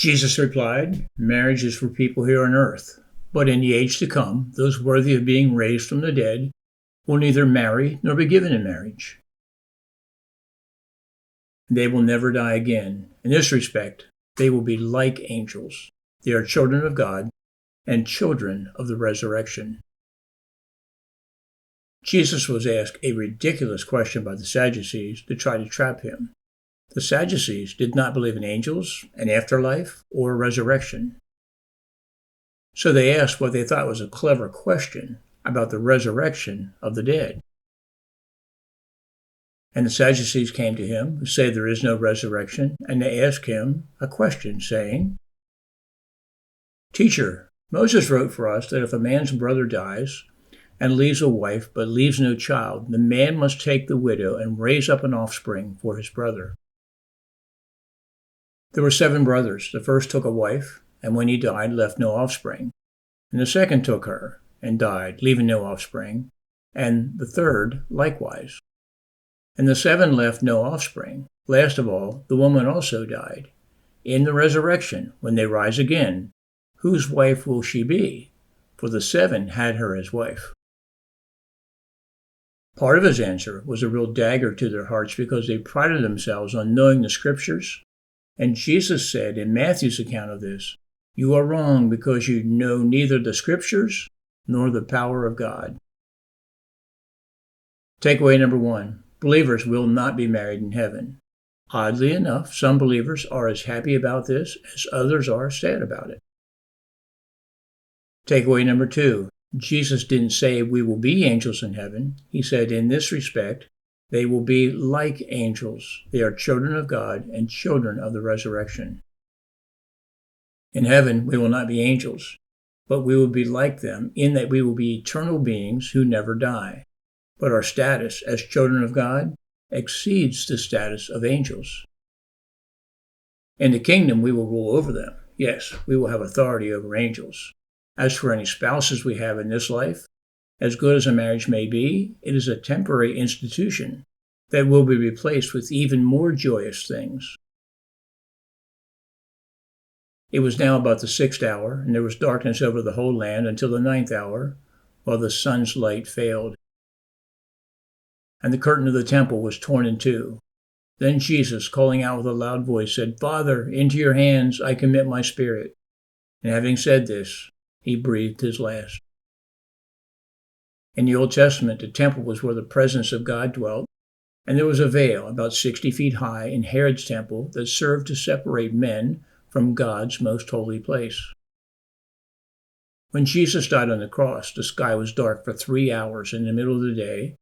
Jesus replied, "Marriage is for people here on earth, but in the age to come, those worthy of being raised from the dead will neither marry nor be given in marriage. They will never die again. In this respect, they will be like angels. They are children of God and children of the resurrection." Jesus was asked a ridiculous question by the Sadducees to try to trap him. The Sadducees did not believe in angels, an afterlife, or a resurrection. So they asked what they thought was a clever question about the resurrection of the dead. And the Sadducees came to him, who say there is no resurrection, and they asked him a question, saying, "Teacher, Moses wrote for us that if a man's brother dies and leaves a wife but leaves no child, the man must take the widow and raise up an offspring for his brother. There were 7 brothers. The first took a wife, and when he died, left no offspring. And the second took her, and died, leaving no offspring, and the third likewise. And the 7 left no offspring. Last of all, the woman also died. In the resurrection, when they rise again, whose wife will she be? For the 7 had her as wife." Part of his answer was a real dagger to their hearts because they prided themselves on knowing the scriptures. And Jesus said in Matthew's account of this, "You are wrong because you know neither the scriptures nor the power of God." Takeaway number 1. Believers will not be married in heaven. Oddly enough, some believers are as happy about this as others are sad about it. Takeaway number 2. Jesus didn't say we will be angels in heaven. He said in this respect, they will be like angels. They are children of God and children of the resurrection. In heaven, we will not be angels, but we will be like them in that we will be eternal beings who never die. But our status as children of God exceeds the status of angels. In the kingdom, we will rule over them. Yes, we will have authority over angels. As for any spouses we have in this life, as good as a marriage may be, it is a temporary institution that will be replaced with even more joyous things. It was now about the 6th hour, and there was darkness over the whole land until the 9th hour, while the sun's light failed. And the curtain of the temple was torn in two. Then Jesus, calling out with a loud voice, said, "Father, into your hands I commit my spirit." And having said this, he breathed his last. In the Old Testament, the temple was where the presence of God dwelt, and there was a veil about 60 feet high in Herod's temple that served to separate men from God's most holy place. When Jesus died on the cross, the sky was dark for 3 hours in the middle of the day,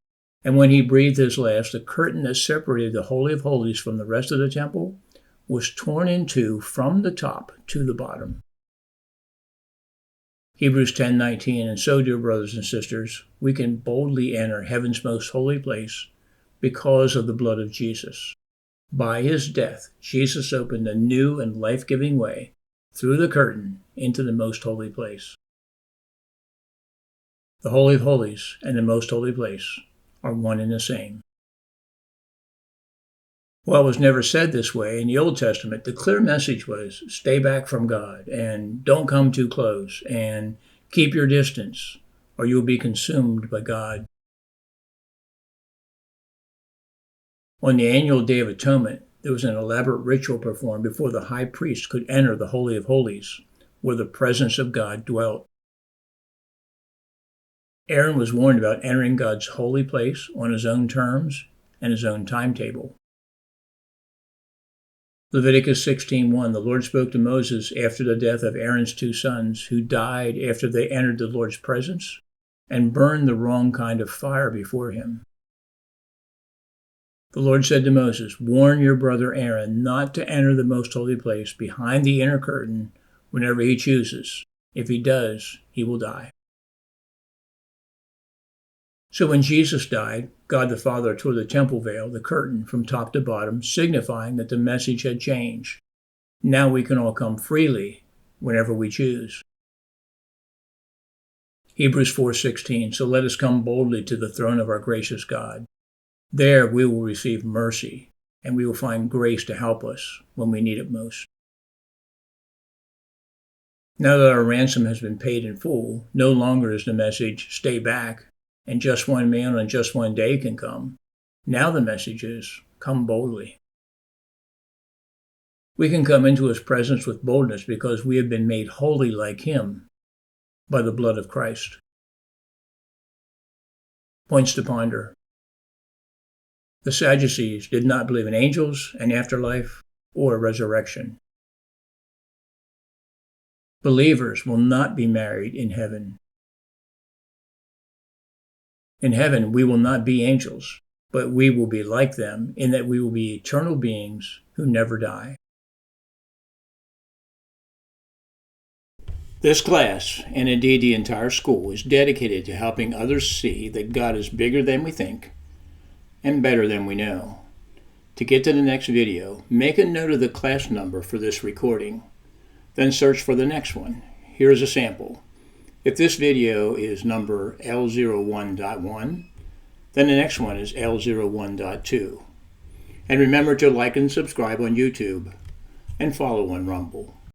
and when he breathed his last, the curtain that separated the Holy of Holies from the rest of the temple was torn in two from the top to the bottom. Hebrews 10:19, and so, dear brothers and sisters, we can boldly enter heaven's most holy place because of the blood of Jesus. By his death, Jesus opened a new and life-giving way through the curtain into the most holy place. The Holy of Holies and the most holy place are one and the same. While it was never said this way in the Old Testament, the clear message was stay back from God and don't come too close and keep your distance or you'll be consumed by God. On the annual Day of Atonement, there was an elaborate ritual performed before the high priest could enter the Holy of Holies, where the presence of God dwelt. Aaron was warned about entering God's holy place on his own terms and his own timetable. Leviticus 16:1, the Lord spoke to Moses after the death of Aaron's 2 sons, who died after they entered the Lord's presence and burned the wrong kind of fire before him. The Lord said to Moses, "Warn your brother Aaron not to enter the most holy place behind the inner curtain whenever he chooses. If he does, he will die." So when Jesus died, God the Father tore the temple veil, the curtain, from top to bottom, signifying that the message had changed. Now we can all come freely whenever we choose. Hebrews 4:16, so let us come boldly to the throne of our gracious God. There we will receive mercy, and we will find grace to help us when we need it most. Now that our ransom has been paid in full, no longer is the message, stay back, and just one man on just one day can come. Now the message is, come boldly. We can come into his presence with boldness because we have been made holy like him by the blood of Christ. Points to ponder. The Sadducees did not believe in angels, an afterlife, or a resurrection. Believers will not be married in heaven. In heaven, we will not be angels, but we will be like them in that we will be eternal beings who never die. This class, and indeed the entire school, is dedicated to helping others see that God is bigger than we think and better than we know. To get to the next video, make a note of the class number for this recording. Then search for the next one. Here's a sample. If this video is number L01.1, then the next one is L01.2. And remember to like and subscribe on YouTube and follow on Rumble.